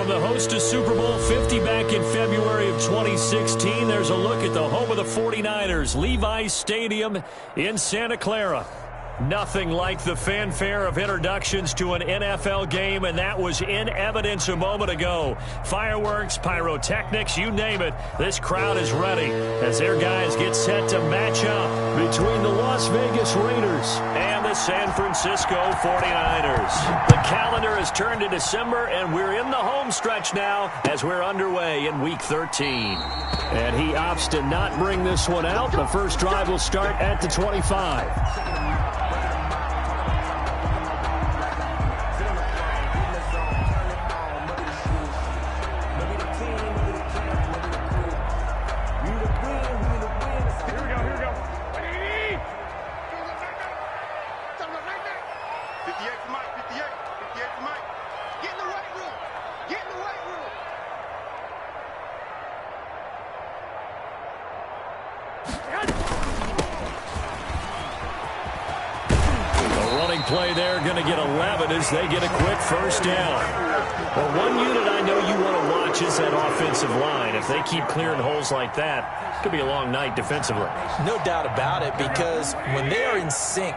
From the host to Super Bowl 50 back in February of 2016, there's a look at the home of the 49ers, Levi's Stadium in Santa Clara. Nothing like the fanfare of introductions to an NFL game, and that was in evidence a moment ago. Fireworks, pyrotechnics, you name it. This crowd is ready as their guys get set to match up between the Las Vegas Raiders and the San Francisco 49ers. The calendar has turned to December, and we're in the home stretch now as we're underway in Week 13. And he opts to not bring this one out. The first drive will start at the 25. Play there, going to get 11 as they get a quick first down. Well, one unit I know you want to watch is that offensive line. If they keep clearing holes like that, it could be a long night defensively. No doubt about it, because when they are in sync,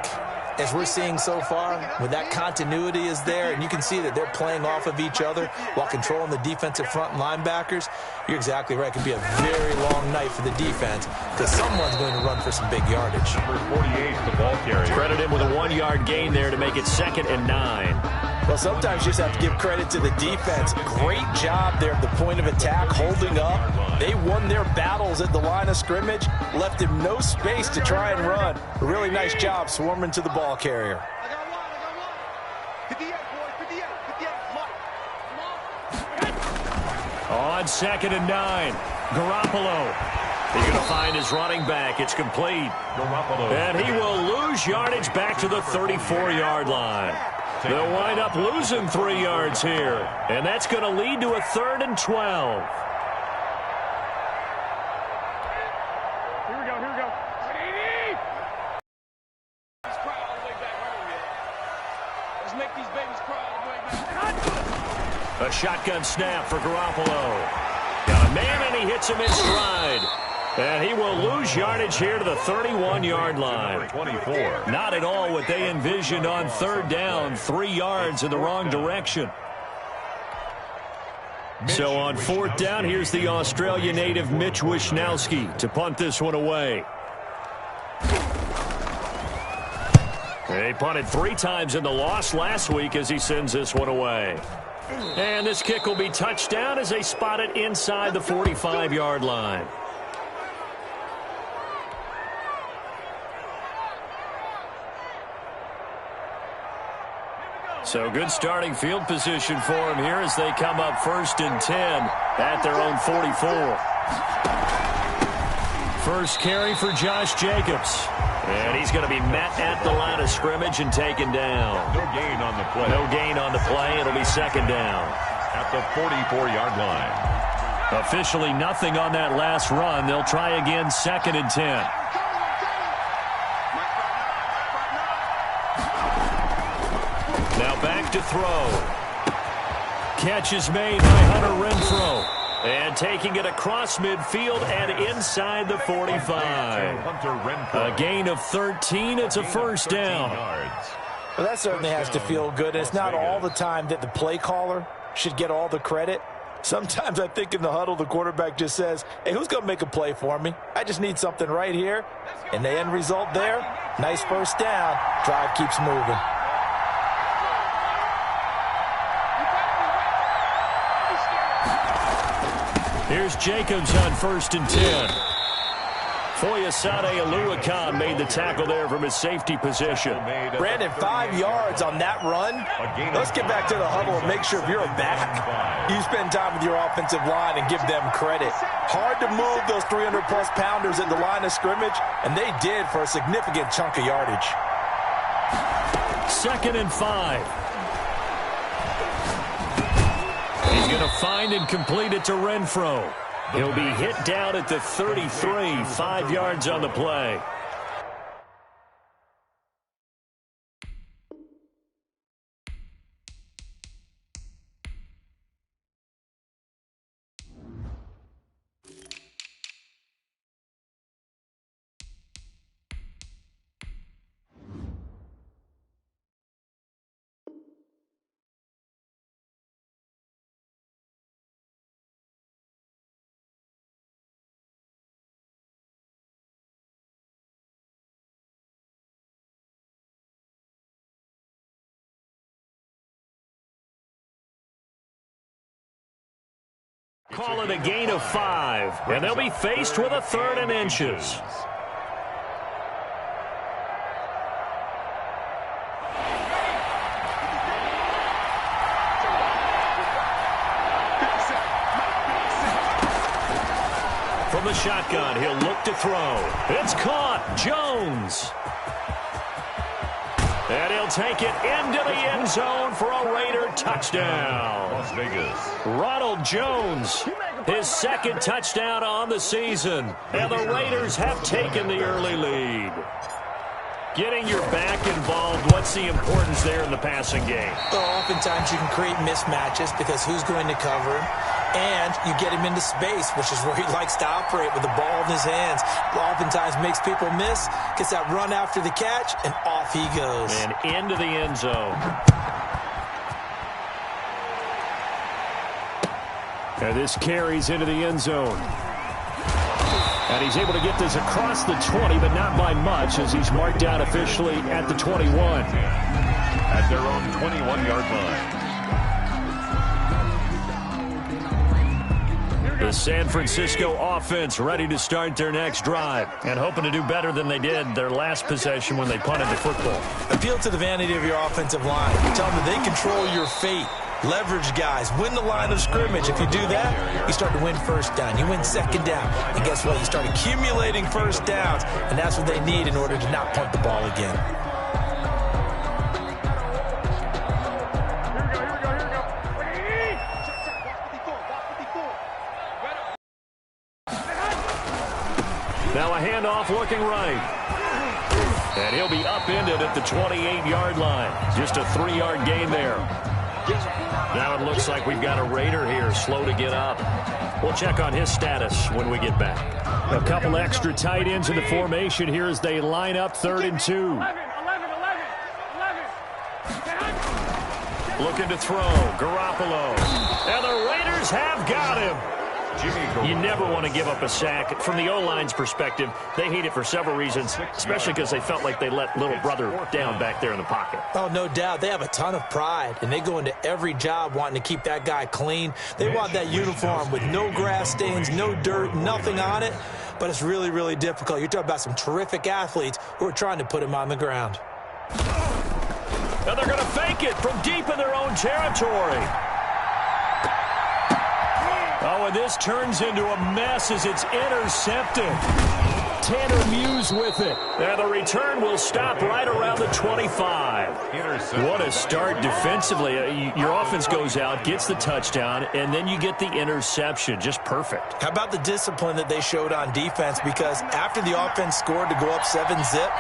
as we're seeing so far, when that continuity is there and you can see that they're playing off of each other while controlling the defensive front and linebackers, you're exactly right. It could be a very long night for the defense because someone's going to run for some big yardage. Number 48, the ball carrier. Credit him with a 1-yard gain there to make it 2nd and 9. Well, sometimes you just have to give credit to the defense. Great job there at the point of attack, holding up. They won their battles at the line of scrimmage, left him no space to try and run. A really nice job swarming to the ball carrier. On 2nd and 9, Garoppolo. He's going to find his running back. It's complete. Garoppolo. And he will lose yardage back to the 34-yard line. They'll wind up losing 3 yards here. And that's going to lead to a 3rd and 12. Here we go. Let's cry all the way back home yet. Let's make these babies cry all the way back. A shotgun snap for Garoppolo. Got a man, and he hits him in stride. And he will lose yardage here to the 31-yard line. 24. Not at all what they envisioned on 3rd down. 3 yards in the wrong direction. So on 4th down, here's the Australia native Mitch Wishnowsky to punt this one away. They punted 3 times in the loss last week as he sends this one away. And this kick will be touchdown as they spot it inside the 45-yard line. So good starting field position for him here as they come up 1st and 10 at their own 44. First carry for Josh Jacobs. And he's going to be met at the line of scrimmage and taken down. No gain on the play. No gain on the play. It'll be 2nd down. At the 44-yard line. Officially nothing on that last run. They'll try again 2nd and 10. Now back to throw. Catch is made by Hunter Renfrow. And taking it across midfield and inside the 45. A gain of 13. It's a first down. Well, that certainly has to feel good. It's not all the time that the play caller should get all the credit. Sometimes I think in the huddle, the quarterback just says, hey, who's going to make a play for me? I just need something right here. And the end result there, nice first down. Drive keeps moving. Here's Jacobs on 1st and 10. Foyesade Oluwakan made the tackle there from his safety position. Brandon, 5 yards on that run. Let's get back to the huddle and make sure if you're a back, you spend time with your offensive line and give them credit. Hard to move those 300-plus pounders at the line of scrimmage, and they did for a significant chunk of yardage. 2nd and 5. He's going to find and complete it to Renfrow. He'll be hit down at the 33, 5 yards on the play. call it a gain of 5, and they'll be faced with a 3rd and inches. From the shotgun, he'll look to throw. It's caught. Jones. And he'll take it into the end zone for a Raider touchdown. Las Vegas. Ronald Jones, his 2nd touchdown on the season. And the Raiders have taken the early lead. Getting your back involved, what's the importance there in the passing game? Well, oftentimes you can create mismatches because who's going to cover him? And you get him into space, which is where he likes to operate with the ball in his hands. Oftentimes makes people miss, gets that run after the catch, and off he goes. And into the end zone. And this carries into the end zone. And he's able to get this across the 20, but not by much, as he's marked down officially at the 21. At their own 21-yard line. The San Francisco offense ready to start their next drive and hoping to do better than they did their last possession when they punted the football. Appeal to the vanity of your offensive line. Tell them that they control your fate. Leverage guys. Win the line of scrimmage. If you do that, you start to win 1st down. You win 2nd down. And guess what? You start accumulating 1st downs. And that's what they need in order to not punt the ball again. Now a handoff looking right. And he'll be upended at the 28-yard line. Just a 3-yard gain there. Now it looks like we've got a Raider here, slow to get up. We'll check on his status when we get back. A couple extra tight ends in the formation here as they line up 3rd and 2. 11. Looking to throw. Garoppolo. And the Raiders have got him. You never want to give up a sack. From the O-line's perspective, they hate it for several reasons, especially because they felt like they let little brother down back there in the pocket. Oh, no doubt. They have a ton of pride, and they go into every job wanting to keep that guy clean. They want that uniform with no grass stains, no dirt, nothing on it, but it's really, really difficult. You're talking about some terrific athletes who are trying to put him on the ground. And they're going to fake it from deep in their own territory. Oh, and this turns into a mess as it's intercepted. Tanner Muse with it. And the return will stop right around the 25. What a start defensively. Your offense goes out, gets the touchdown, and then you get the interception. Just perfect. How about the discipline that they showed on defense? Because after the offense scored to go up 7-zip,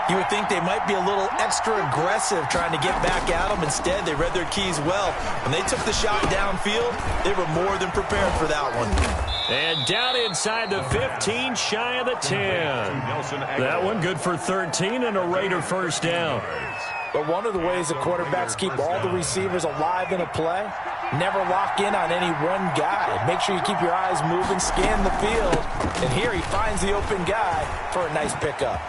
you would think they might be a little extra aggressive trying to get back at them. Instead, they read their keys well. When they took the shot downfield, they were more than prepared for that one. And down inside the 15, shy of the 10. That one good for 13 and a Raider 1st down. But one of the ways the quarterbacks keep all the receivers alive in a play, never lock in on any one guy. Make sure you keep your eyes moving, scan the field. And here he finds the open guy for a nice pickup.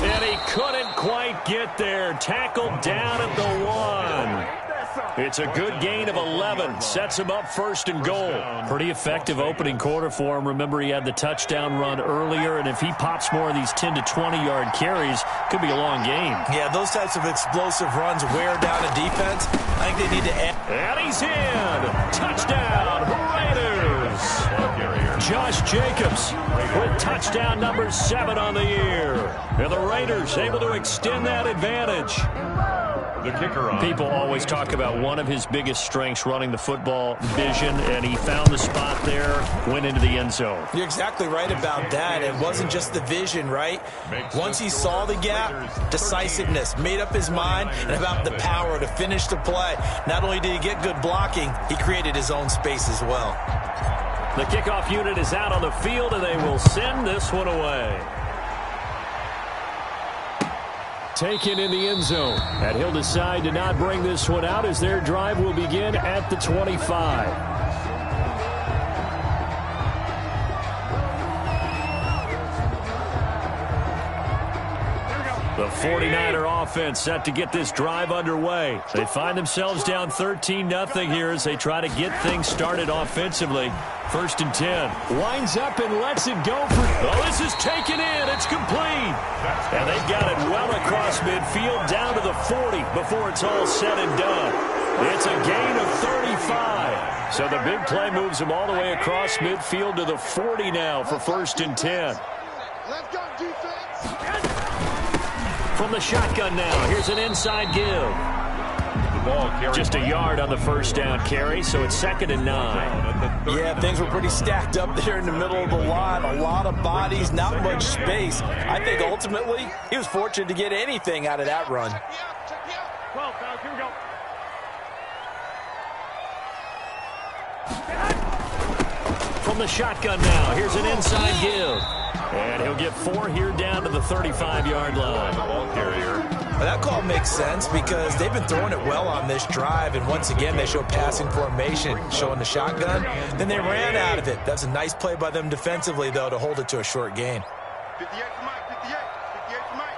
And he couldn't quite get there. Tackled down at the 1. It's a good gain of 11. Sets him up 1st and goal. Pretty effective opening quarter for him. Remember, he had the touchdown run earlier, and if he pops more of these 10 to 20-yard carries, could be a long game. Yeah, those types of explosive runs wear down a defense. I think they need to add. And he's in. Touchdown, Raiders. Josh Jacobs with touchdown number 7 on the year. And the Raiders able to extend that advantage. The kicker on. People always talk about one of his biggest strengths, running the football, vision, and he found the spot there, went into the end zone. You're exactly right about that. It wasn't just the vision, right? Once he saw the gap, decisiveness, made up his mind, and about the power to finish the play. Not only did he get good blocking, he created his own space as well. The kickoff unit is out on the field, and they will send this one away. Taken in the end zone. And he'll decide to not bring this one out as their drive will begin at the 25. The 49er offense set to get this drive underway. They find themselves down 13-0 here as they try to get things started offensively. 1st and 10. Winds up and lets it go for... Oh, this is taken in. It's complete. And they've got it well across midfield down to the 40 before it's all said and done. It's a gain of 35. So the big play moves them all the way across midfield to the 40 now for 1st and 10. Let's go, defense. From the shotgun now, here's an inside give. The ball carried. Just a yard on the first down carry, so it's 2nd and 9. Yeah, things were pretty stacked up there in the middle of the line. A lot of bodies, not much space. I think ultimately he was fortunate to get anything out of that run. Check me out. 12, fellas, here we go. From the shotgun now, here's an inside give. And he'll get 4 here down to the 35-yard line. Ball carrier. Well, that call makes sense because they've been throwing it well on this drive, and once again they show passing formation, showing the shotgun. Then they ran out of it. That's a nice play by them defensively, though, to hold it to a short gain. 58 for Mike, 58. 58 for Mike.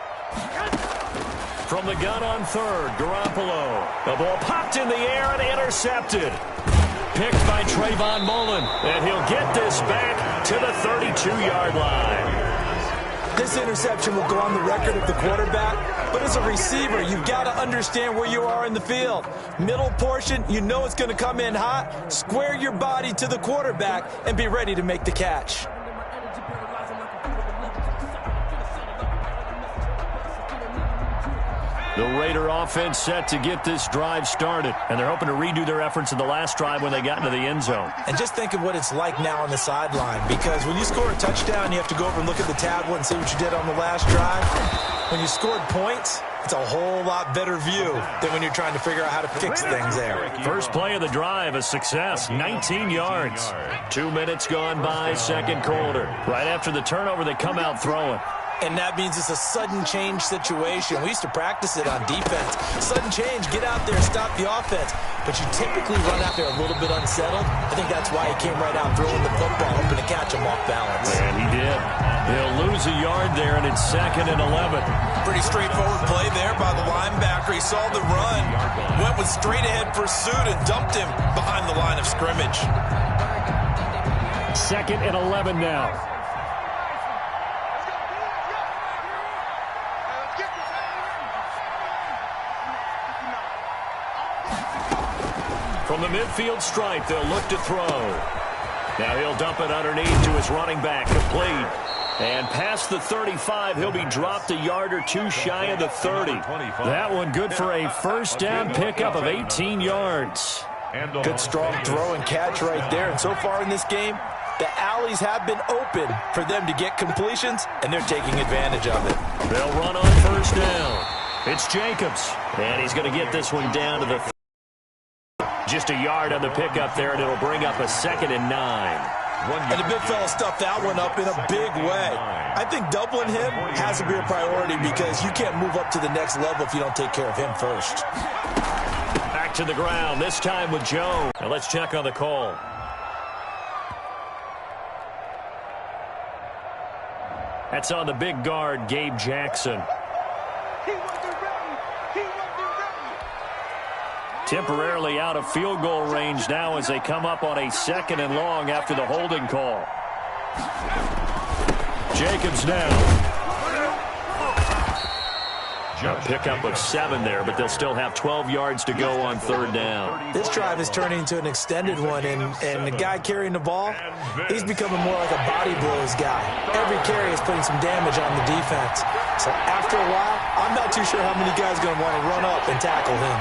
From the gun on 3rd, Garoppolo. The ball popped in the air and intercepted. Picked by Trayvon Mullen, and he'll get this back to the 32-yard line. This interception will go on the record of the quarterback, but as a receiver, you've got to understand where you are in the field. Middle portion, you know it's going to come in hot. Square your body to the quarterback and be ready to make the catch. The Raider offense set to get this drive started, and they're hoping to redo their efforts in the last drive when they got into the end zone. And just think of what it's like now on the sideline, because when you score a touchdown, you have to go over and look at the tablet and see what you did on the last drive. When you scored points, it's a whole lot better view than when you're trying to figure out how to fix things there. First play of the drive, a success, 19 yards. 2 minutes gone by, second quarter. Right after the turnover, they come out throwing. And that means it's a sudden change situation. We used to practice it on defense. Sudden change, get out there, stop the offense. But you typically run out there a little bit unsettled. I think that's why he came right out throwing the football, hoping to catch him off balance. And he did. He'll lose a yard there, and it's 2nd and 11. Pretty straightforward play there by the linebacker. He saw the run, went with straight-ahead pursuit, and dumped him behind the line of scrimmage. 2nd and 11 now. From the midfield stripe, they'll look to throw. Now he'll dump it underneath to his running back, complete. And past the 35, he'll be dropped a yard or two shy of the 30. That one good for a first down pickup of 18 yards. Good strong throw and catch right there. And so far in this game, the alleys have been open for them to get completions, and they're taking advantage of it. They'll run on first down. It's Jacobs, and he's going to get this one down to the 30. Just a yard on the pickup there, and it'll bring up a 2nd and 9. And the big fella stuffed that one up in a big way. I think doubling him has to be a priority because you can't move up to the next level if you don't take care of him first. Back to the ground, this time with Joe. Now let's check on the call. That's on the big guard, Gabe Jackson. He wasn't ready. He wasn't ready. Temporarily out of field goal range now as they come up on a 2nd and long after the holding call. Jacobs now. A pickup of 7 there, but they'll still have 12 yards to go on 3rd down. This drive is turning into an extended one, and the guy carrying the ball, he's becoming more like a body blows guy. Every carry is putting some damage on the defense. So after a while, I'm not too sure how many guys are going to want to run up and tackle him.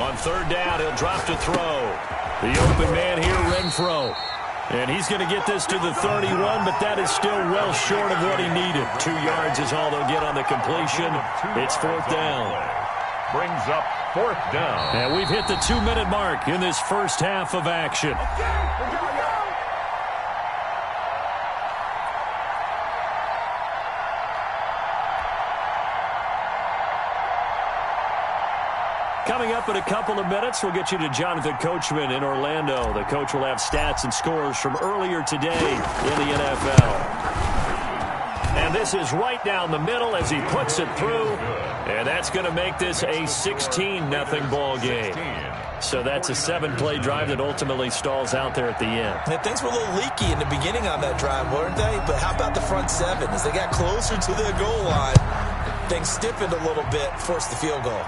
On 3rd down, he'll drop to throw. The open man here, Renfro. And he's going to get this to the 31, but that is still well short of what he needed. 2 yards is all they'll get on the completion. It's 4th down. Brings up 4th down. And we've hit the 2-minute mark in this first half of action. Coming up up in a couple of minutes. We'll get you to Jonathan Coachman in Orlando. The coach will have stats and scores from earlier today in the NFL. And this is right down the middle as he puts it through. And that's going to make this a 16-0 ball game. So that's a 7-play drive that ultimately stalls out there at the end. And things were a little leaky in the beginning on that drive, weren't they? But how about the front seven? As they got closer to their goal line, things stiffened a little bit, forced the field goal.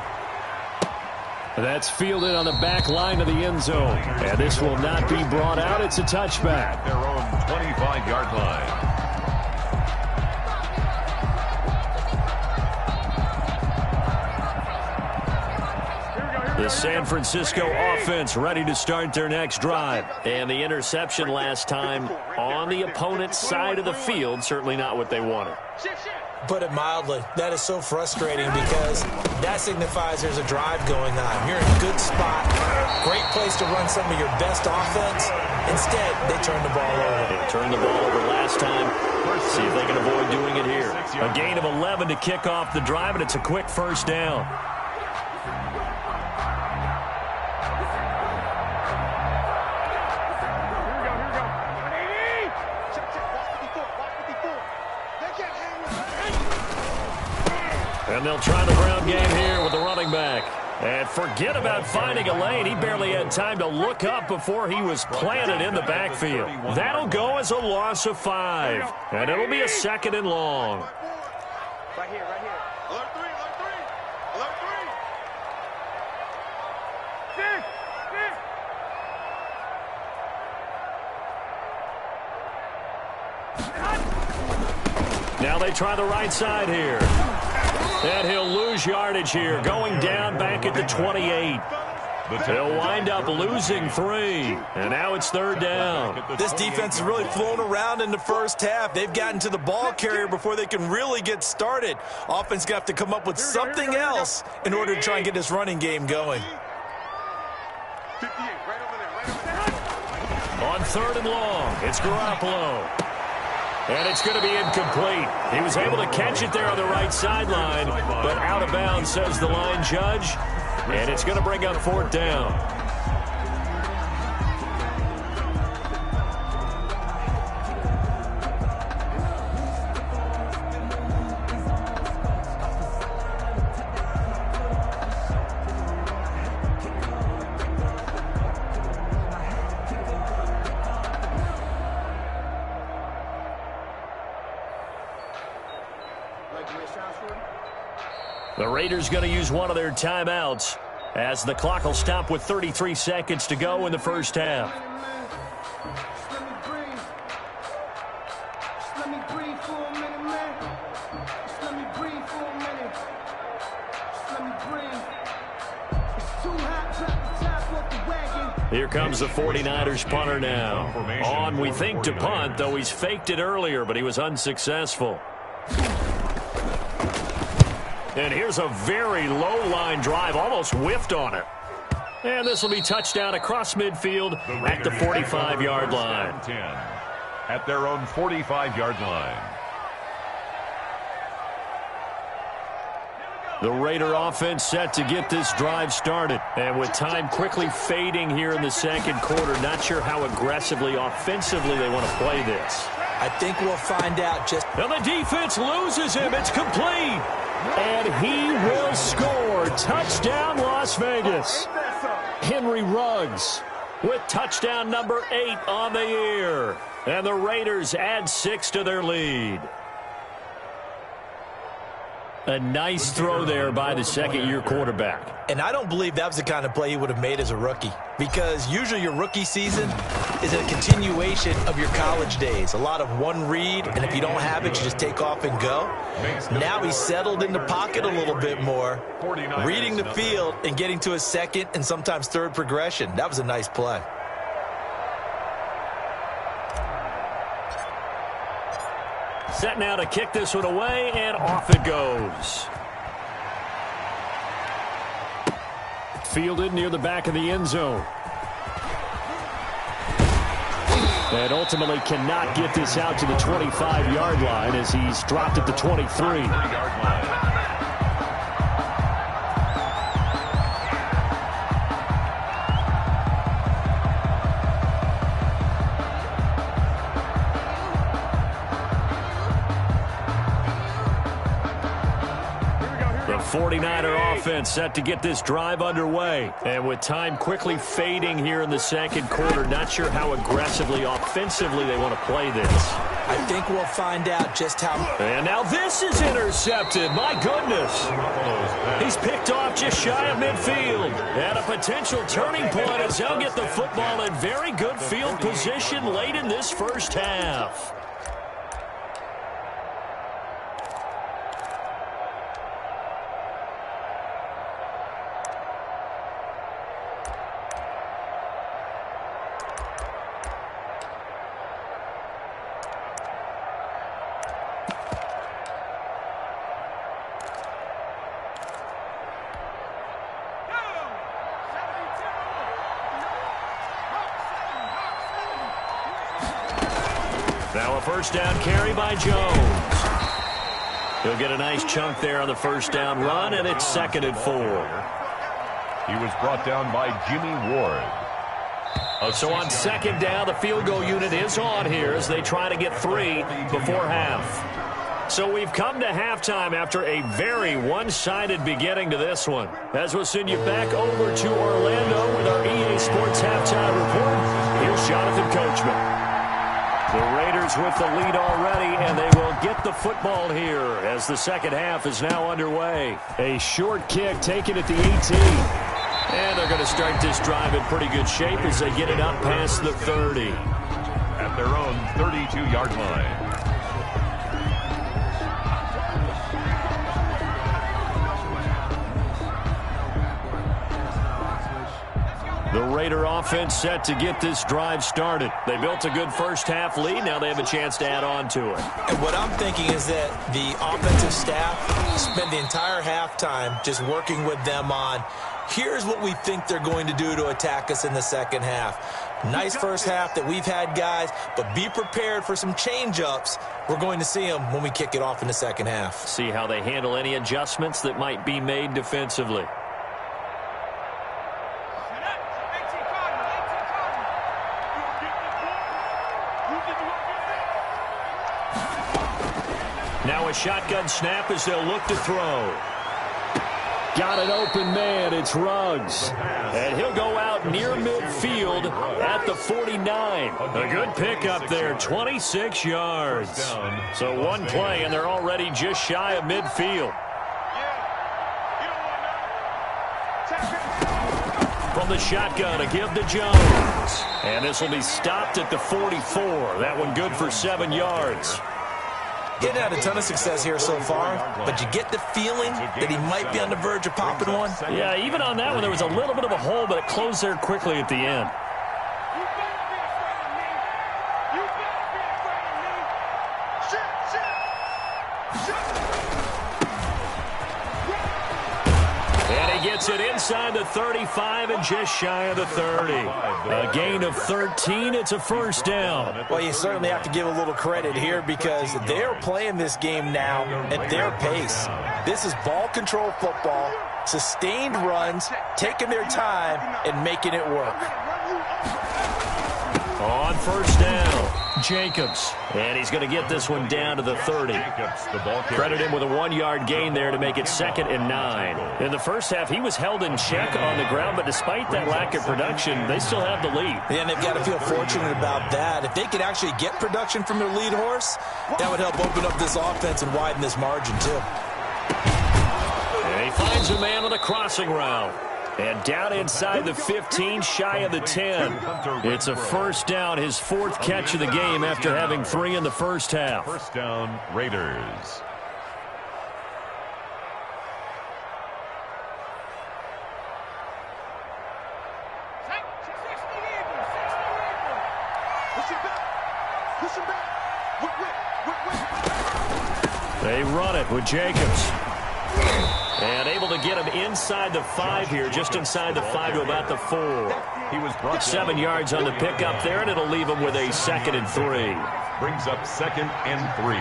That's fielded on the back line of the end zone. And this will not be brought out. It's a touchback. Their own 25-yard line. The San Francisco offense ready to start their next drive. And the interception last time on the opponent's side of the field, certainly not what they wanted. Put it mildly, that is so frustrating because that signifies there's a drive going on. You're in a good spot, great place to run some of your best offense. Instead, they turn the ball over. They turned the ball over last time. See if they can avoid doing it here. A gain of 11 to kick off the drive, and it's a quick first down. And they'll try the ground game here with the running back. And forget about finding a lane. He barely had time to look up before he was planted in the backfield. That'll go as a loss of 5. And it'll be a 2nd and long. Right here, right here. Alert 3, alert 3. Alert 3. Now they try the right side here. And he'll lose yardage here, going down back at the 28. He'll wind up losing 3. And now it's 3rd down. This defense has really flown around in the first half. They've gotten to the ball carrier before they can really get started. Offense got to come up with something else in order to try and get this running game going. 58, right over there, right over there. On 3rd and long, it's Garoppolo. And it's going to be incomplete. He was able to catch it there on the right sideline, but out of bounds, says the line judge. And it's going to bring up 4th down. The Raiders going to use one of their timeouts as the clock will stop with 33 seconds to go in the first half. Here comes the 49ers punter now. On, we think, to punt, though he's faked it earlier, but he was unsuccessful. And here's a very low-line drive, almost whiffed on it. And this will be touchdown across midfield at the 45-yard line. At their own 45-yard line. The Raider offense set to get this drive started. And with time quickly fading here in the second quarter, not sure how aggressively, offensively they want to play this. I think we'll find out just... Now the defense loses him. It's complete. And he will score. Touchdown, Las Vegas. Henry Ruggs with touchdown number 8 on the year. And the Raiders add 6 to their lead. A nice throw there by the second-year quarterback. And I don't believe that was the kind of play he would have made as a rookie, because usually your rookie season is a continuation of your college days. A lot of one read, and if you don't have it, you just take off and go. Now he's settled in the pocket a little bit more, reading the field and getting to his second and sometimes third progression. That was a nice play. Set now to kick this one away, and off it goes. Fielded near the back of the end zone. And ultimately cannot get this out to the 25-yard line as he's dropped at the 23. 49er offense set to get this drive underway. And with time quickly fading here in the second quarter, not sure how aggressively, offensively they want to play this. I think we'll find out just how. And now this is intercepted. My goodness. He's picked off just shy of midfield. And a potential turning point as they'll get the football in very good field position late in this first half. Now a first down carry by Jones. He'll get a nice chunk there on the first down run, and it's 2nd and 4. He was brought down by Jimmy Ward. So on 2nd down, the field goal unit is on here as they try to get 3 before half. So we've come to halftime after a very one-sided beginning to this one. As we'll send you back over to Orlando with our EA Sports Halftime Report, here's Jonathan Coachman. The Raiders with the lead already, and they will get the football here as the second half is now underway. A short kick taken at the 18. And they're going to start this drive in pretty good shape as they get it up past the 30. At their own 32-yard line. The Raider offense set to get this drive started. They built a good first half lead. Now they have a chance to add on to it. And what I'm thinking is that the offensive staff spent the entire halftime just working with them on, here's what we think they're going to do to attack us in the second half. Nice first half that we've had, guys, but be prepared for some change-ups. We're going to see them when we kick it off in the second half. See how they handle any adjustments that might be made defensively. Now a shotgun snap as they'll look to throw. Got an open man. It's Ruggs. And he'll go out near midfield at the 49. A good pickup there, 26 yards. So one play, and they're already just shy of midfield. From the shotgun, a give to Jones. And this will be stopped at the 44. That one good for 7 yards. Getting had a ton of success here so far, but you get the feeling that he might be on the verge of popping one. Yeah, even on that one, there was a little bit of a hole, but it closed there quickly at the end. Gets it inside the 35 and just shy of the 30. A gain of 13. It's a first down. Well, you certainly have to give a little credit here because they're playing this game now at their pace. This is ball control football, sustained runs, taking their time and making it work. On first down, Jacobs. And he's going to get this one down to the 30. Credit him with a 1-yard gain there to make it 2nd and 9. In the first half, he was held in check on the ground, but despite that lack of production, they still have the lead. Yeah, and they've got to feel fortunate about that. If they could actually get production from their lead horse, that would help open up this offense and widen this margin, too. And he finds a man on the crossing route. And down inside the 15, shy of the 10. It's a first down, his 4th catch of the game after having 3 in the first half. First down, Raiders. They run it with Jacobs. And able to get him inside the 5 here, just inside the 5 to about the 4. He was brought 7 yards on the pickup there, and it'll leave him with a 2nd and 3. Brings up 2nd and 3.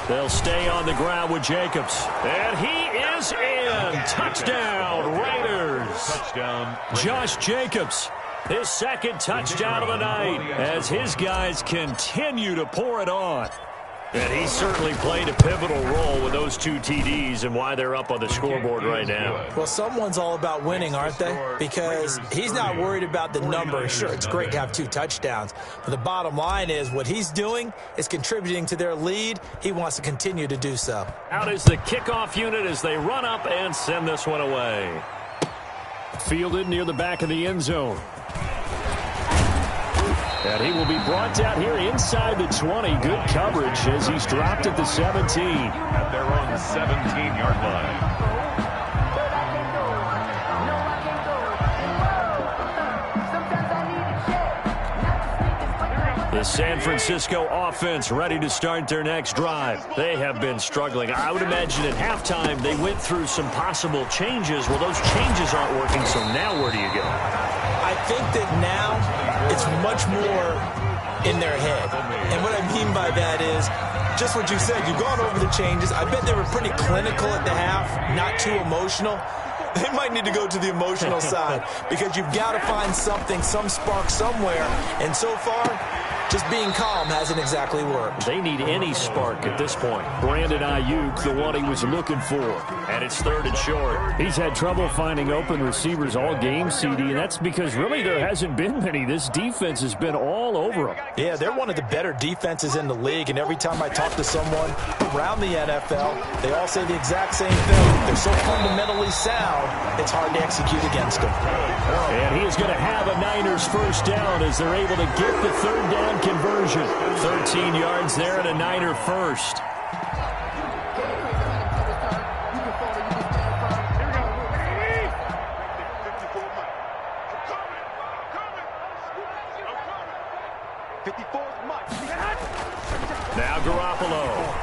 They'll stay on the ground with Jacobs. And he is in. Touchdown, Raiders. Touchdown. Josh Jacobs, his 2nd touchdown of the night as his guys continue to pour it on. And he certainly played a pivotal role with those 2 TDs and why they're up on the scoreboard right now. Well, someone's all about winning, aren't they? Because he's not worried about the number. Sure, it's great to have 2 touchdowns. But the bottom line is what he's doing is contributing to their lead. He wants to continue to do so. Out is the kickoff unit as they run up and send this one away. Fielded near the back of the end zone. And he will be brought down here inside the 20. Good coverage as he's dropped at the 17. At their own 17-yard line. The San Francisco offense ready to start their next drive. They have been struggling. I would imagine at halftime they went through some possible changes. Well, those changes aren't working, so now where do you go? I think that now it's much more in their head. And what I mean by that is just what you said. You've gone over the changes. I bet they were pretty clinical at the half, not too emotional. They might need to go to the emotional side because you've got to find something, some spark somewhere. And so far, just being calm hasn't exactly worked. They need any spark at this point. Brandon Ayuk, the one he was looking for. And it's 3rd and short. He's had trouble finding open receivers all game, CD, and that's because really there hasn't been many. This defense has been all over them. Yeah, they're one of the better defenses in the league, and every time I talk to someone around the NFL, they all say the exact same thing. They're so fundamentally sound, it's hard to execute against them. And he is going to have a Niners first down as they're able to get the 3rd down conversion. 13 yards there and a Niner first. Now Garoppolo.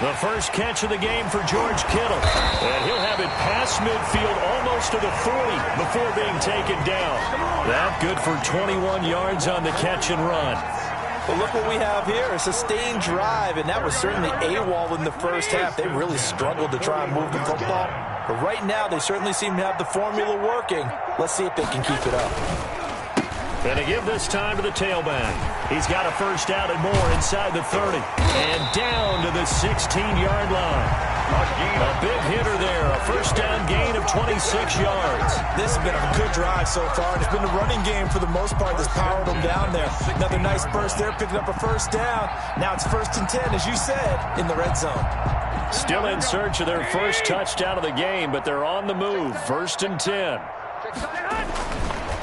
The first catch of the game for George Kittle. And he'll have it past midfield almost to the 40 before being taken down. That good for 21 yards on the catch and run. Well, look what we have here, a sustained drive, and that was certainly AWOL in the first half. They really struggled to try and move the football. But right now, they certainly seem to have the formula working. Let's see if they can keep it up. And to give this time to the tailback. He's got a first down and more inside the 30. And down to the 16-yard line. A big hitter there. A first down gain of 26 yards. This has been a good drive so far. And it's been a running game for the most part that's powered them down there. Another nice burst there, picking up a first down. Now it's 1st and 10, as you said, in the red zone. Still in search of their first touchdown of the game, but they're on the move. 1st and 10.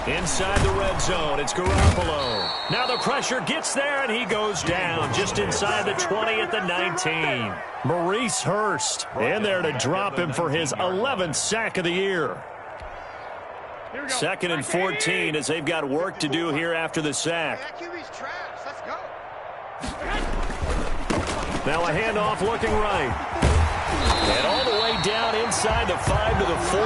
Inside the red zone, it's Garoppolo. Now the pressure gets there, and he goes down just inside the 20 at the 19. Maurice Hurst in there to drop him for his 11th sack of the year. 2nd and 14 as they've got work to do here after the sack. Now a handoff looking right. And all the way down inside the 5 to the 4.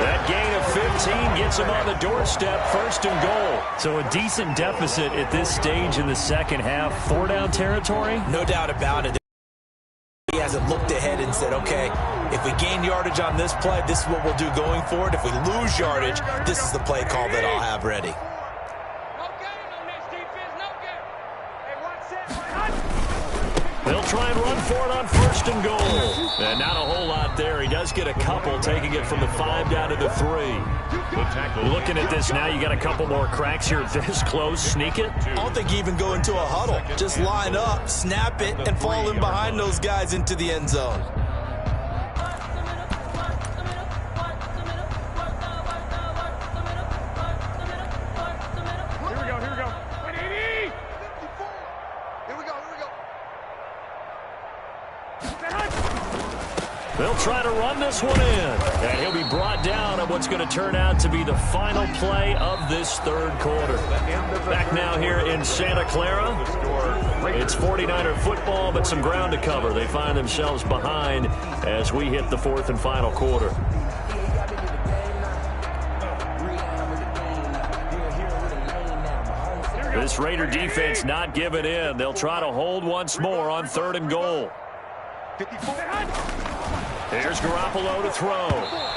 That gain of 15 gets him on the doorstep, 1st and goal. So a decent deficit at this stage in the second half. 4-down territory? No doubt about it. He hasn't looked ahead and said, okay, if we gain yardage on this play, this is what we'll do going forward. If we lose yardage, this is the play call that I'll have ready. They'll try and run for it on 1st and goal. And not a whole lot there. He does get a couple, taking it from the 5 down to the 3. Looking at this now, you got a couple more cracks here this close. Sneak it? I don't think you even go into a huddle. Just line up, snap it, and fall in behind those guys into the end zone. They'll try to run this one in. And he'll be brought down on what's going to turn out to be the final play of this 3rd quarter. Back now here in Santa Clara. It's 49er football, but some ground to cover. They find themselves behind as we hit the 4th and final quarter. This Raider defense not giving in. They'll try to hold once more on 3rd and goal. Here's Garoppolo to throw.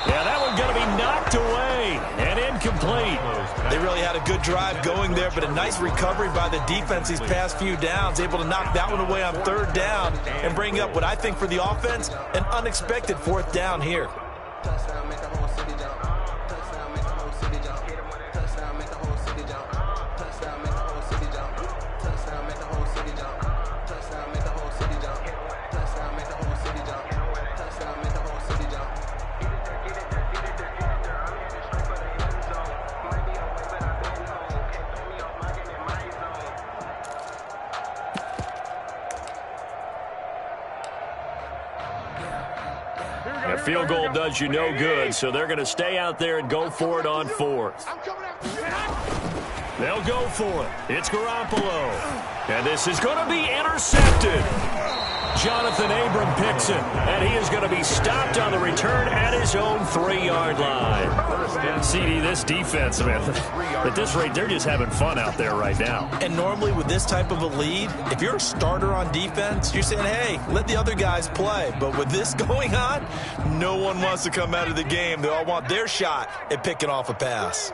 Yeah, that one going to be knocked away and incomplete. They really had a a good drive going there, but a nice recovery by the defense these past few downs, able to knock that one away on third down and bring up what I think for the offense, an unexpected fourth down here. Touchdown, make the whole city jump. Touchdown, make the whole city jump. Touchdown, make the whole city jump. Touchdown, make the whole city jump. Touchdown, make the whole city jump. Touchdown, make the whole city jump. Touchdown, make the whole city jump. Touchdown, make the whole city jump. A field goal does you no good, so they're going to stay out there and go for it on fourth. They'll go for it. It's Garoppolo. And this is going to be intercepted. Jonathan Abram picks it, and he is going to be stopped on the return at his own 3-yard line. CD, this defense, man, at this rate, they're just having fun out there right now. And normally with this type of a lead, if you're a starter on defense, you're saying, hey, let the other guys play. But with this going on, no one wants to come out of the game. They all want their shot at picking off a pass.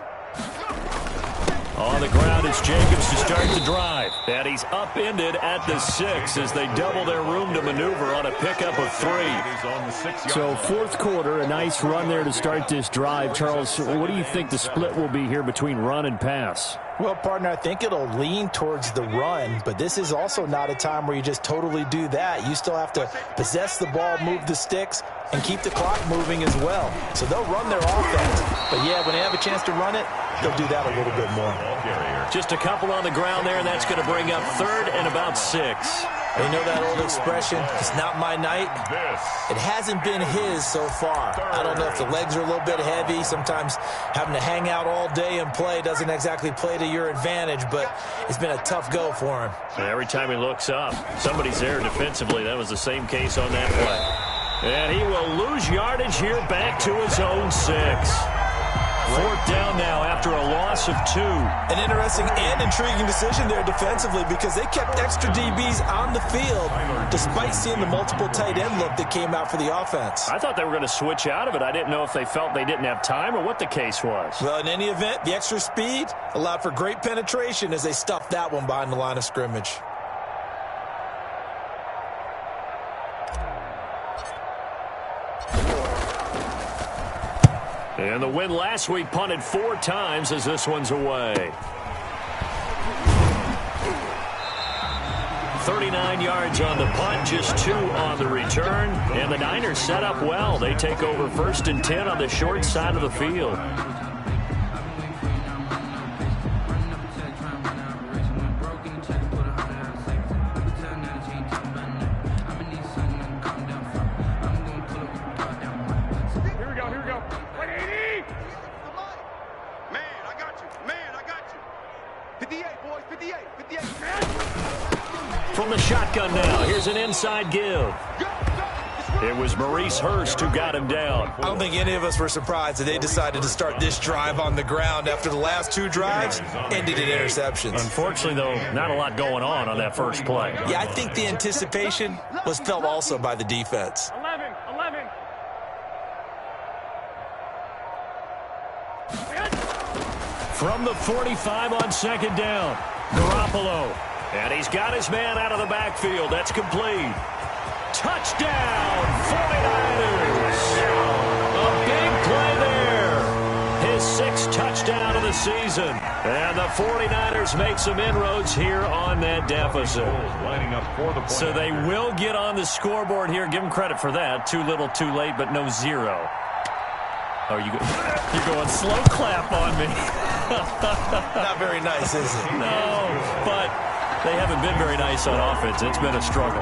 On the ground is Jacobs to start the drive. And he's upended at the 6 as they double their room to maneuver on a pickup of 3. So fourth quarter, a nice run there to start this drive. Charles, what do you think the split will be here between run and pass? Well, partner, I think it'll lean towards the run, but this is also not a time where you just totally do that. You still have to possess the ball, move the sticks, and keep the clock moving as well. So they'll run their offense, but yeah, when they have a chance to run it, they'll do that a little bit more. Just a couple on the ground there, and that's going to bring up third and about 6. You know that old expression, it's not my night? It hasn't been his so far. I don't know if the legs are a little bit heavy. Sometimes having to hang out all day and play doesn't exactly play to your advantage, but it's been a tough go for him. Every time he looks up, somebody's there defensively. That was the same case on that play. And he will lose yardage here back to his own 6. Fourth down now after a loss of 2. An interesting and intriguing decision there defensively because they kept extra DBs on the field despite seeing the multiple tight end look that came out for the offense. I thought they were going to switch out of it. I didn't know if they felt they didn't have time or what the case was. Well, in any event, the extra speed allowed for great penetration as they stuffed that one behind the line of scrimmage. And the win last week punted 4 times as this one's away. 39 yards on the punt, just 2 on the return. And the Niners set up well. They take over 1st and 10 on the short side of the field. From the shotgun now, here's an inside give. It was Maurice Hurst who got him down. I don't think any of us were surprised that they decided to start this drive on the ground after the last 2 drives ended in interceptions. Unfortunately, though, not a lot going on that first play. Yeah, I think the anticipation was felt also by the defense. 11. From the 45 on 2nd down, Garoppolo. And he's got his man out of the backfield. That's complete. Touchdown, 49ers. A big play there. His 6th touchdown of the season. And the 49ers make some inroads here on that deficit. So they will get on the scoreboard here. Give them credit for that. Too little, too late, but no 0. Oh, you're going slow clap on me. Not very nice, is it? No, but they haven't been very nice on offense. It's been a struggle.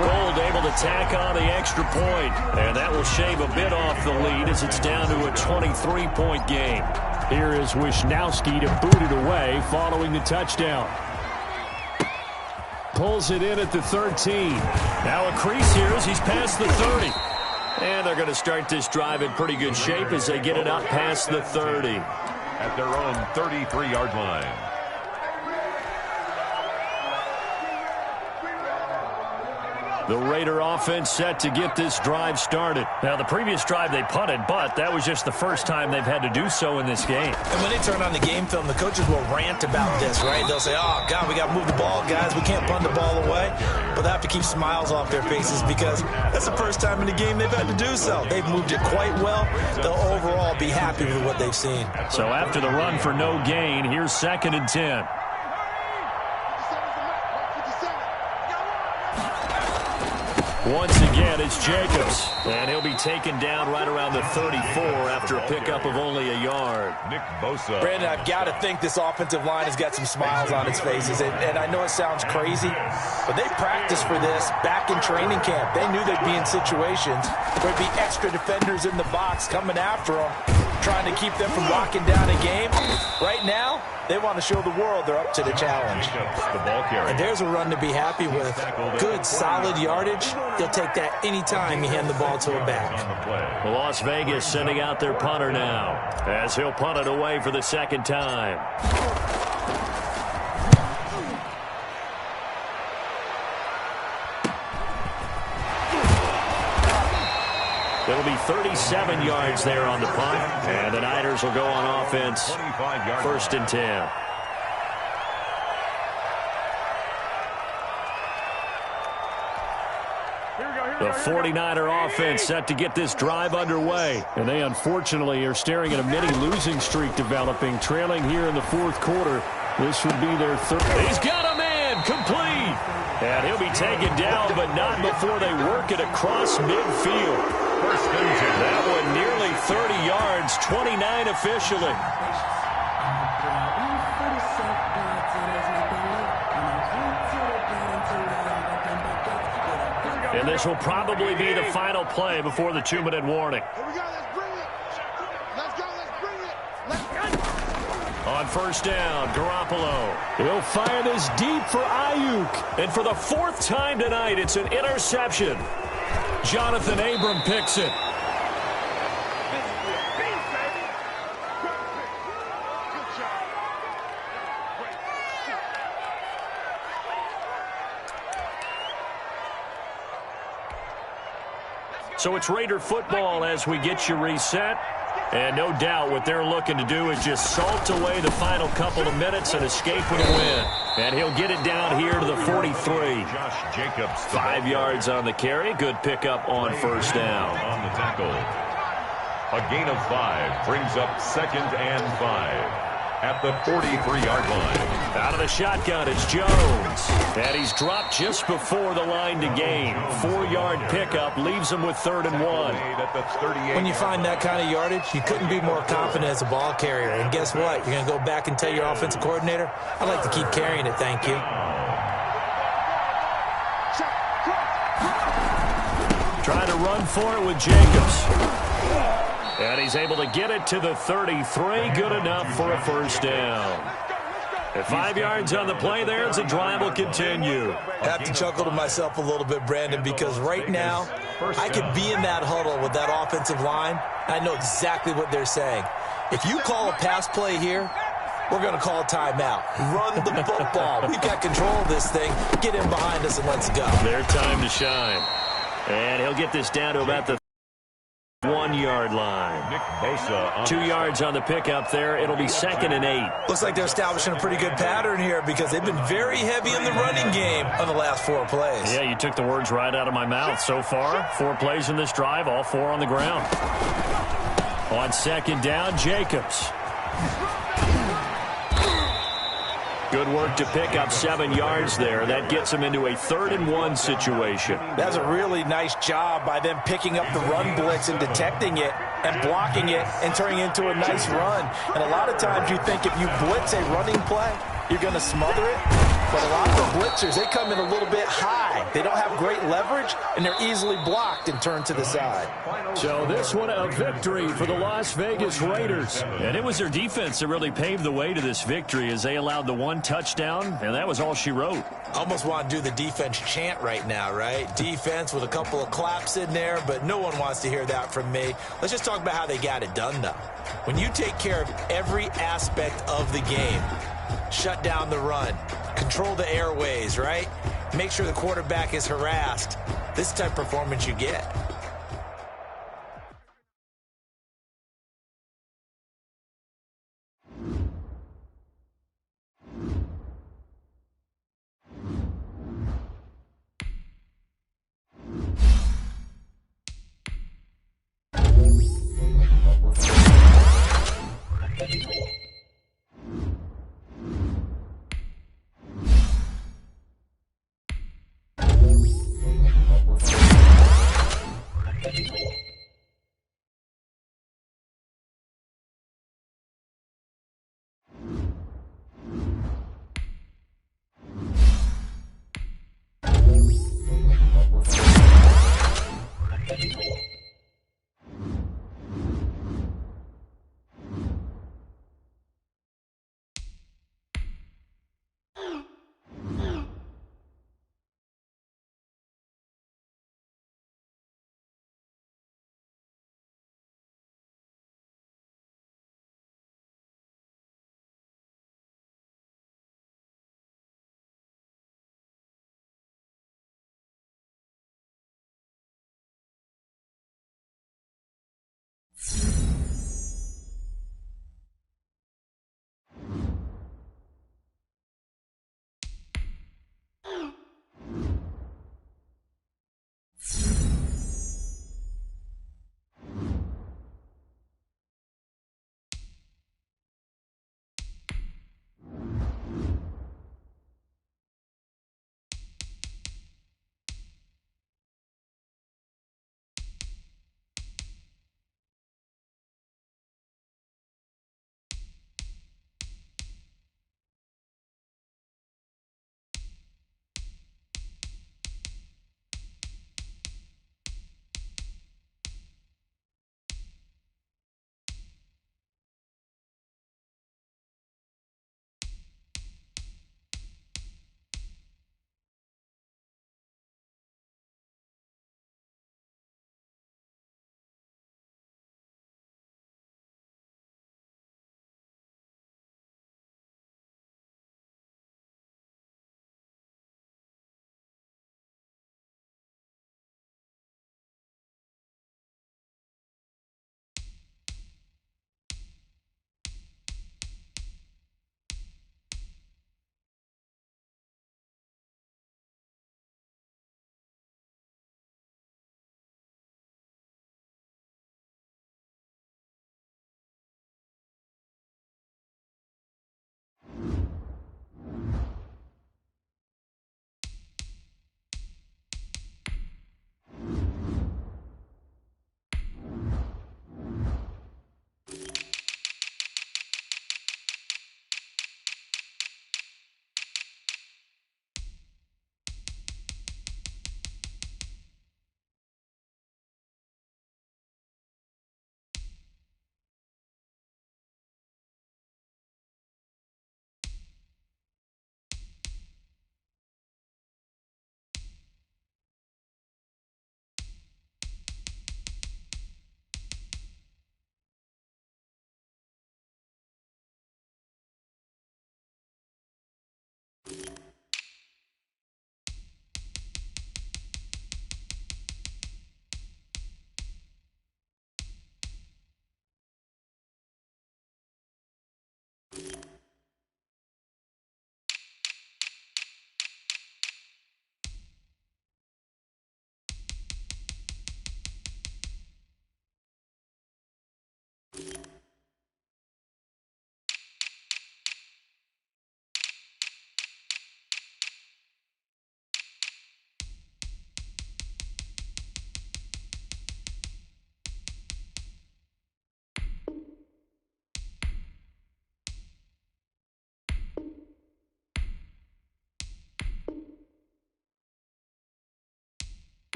Gold able to tack on the extra point, and that will shave a bit off the lead as it's down to a 23-point game. Here is Wisnowski to boot it away following the touchdown. Pulls it in at the 13. Now a crease here as he's past the 30. And they're going to start this drive in pretty good shape as they get it up past the 30. At their own 33-yard line. The Raider offense set to get this drive started. Now, the previous drive they punted, but that was just the first time they've had to do so in this game. And when they turn on the game film, the coaches will rant about this, right? They'll say, oh, God, we got to move the ball, guys. We can't punt the ball away. But they have to keep smiles off their faces because that's the first time in the game they've had to do so. They've moved it quite well. They'll overall be happy with what they've seen. So after the run for no gain, here's 2nd and 10. Once again, it's Jacobs, and he'll be taken down right around the 34 after a pickup of only a yard. Nick Bosa. Brandon, I've got to think this offensive line has got some smiles on its faces, and I know it sounds crazy, but they practiced for this back in training camp. They knew they'd be in situations where there'd be extra defenders in the box coming after them, trying to keep them from locking down a game. Right now, they want to show the world they're up to the challenge. The ball carrier. And there's a run to be happy with. Good, solid yardage. They'll take that anytime you hand the ball to a back. Las Vegas sending out their punter now, as he'll punt it away for the 2nd time. It'll be 37 yards there on the punt, and the Niners will go on offense. 1st and 10. The 49er offense set to get this drive underway, and they unfortunately are staring at a mini losing streak developing, trailing here in the 4th quarter. This would be their 3rd. He's got a man, complete, and he'll be taken down, but not before they work it across midfield. That one nearly 30 yards, 29 officially. And this will probably be the final play before the 2-minute warning. Here we go, let's bring it. Let's go, let's bring it. Let's go. On 1st down, Garoppolo. He'll fire this deep for Ayuk. And for the 4th time tonight, it's an interception. Jonathan Abram picks it. So it's Raider football as we get you reset. And no doubt what they're looking to do is just salt away the final couple of minutes and escape with a win. And he'll get it down here to the 43. Josh Jacobs. 5 yards on the carry. Good pickup on 1st down. On the tackle. A gain of 5 brings up 2nd and 5 at the 43-yard line. Out of the shotgun, it's Jones. And he's dropped just before the line to gain. 4-yard pickup leaves him with 3rd and 1. When you find that kind of yardage, you couldn't be more confident as a ball carrier. And guess what? You're going to go back and tell your offensive coordinator, I'd like to keep carrying it, thank you. Trying to run for it with Jacobs. And he's able to get it to the 33. Good enough for a 1st down. And 5 yards on the play there as the drive will continue. I have to chuckle to myself a little bit, Brandon, because right now I could be in that huddle with that offensive line. I know exactly what they're saying. If you call a pass play here, we're going to call a timeout. Run the football. We've got control of this thing. Get in behind us and let's go. Their time to shine. And he'll get this down to about the 1-yard line. Nick Bosa. 2 yards on the pickup there. It'll be 2nd and 8. Looks like they're establishing a pretty good pattern here because they've been very heavy in the running game on the last 4 plays. Yeah, you took the words right out of my mouth. So far, 4 plays in this drive, all 4 on the ground. On 2nd down, Jacobs. Good work to pick up 7 yards there. That gets him into a 3rd and 1 situation. That's a really nice job by them picking up the run blitz and detecting it and blocking it and turning it into a nice run. And a lot of times you think if you blitz a running play, you're going to smother it. But a lot of the blitzers, they come in a little bit high. They don't have great leverage, and they're easily blocked and turned to the side. So this one a victory for the Las Vegas Raiders. And it was their defense that really paved the way to this victory as they allowed the 1 touchdown, and that was all she wrote. Almost want to do the defense chant right now, right? Defense with a couple of claps in there, but no one wants to hear that from me. Let's just talk about how they got it done, though. When you take care of every aspect of the game, shut down the run, control the airways, right? make sure the quarterback is harassed. This type of performance you get.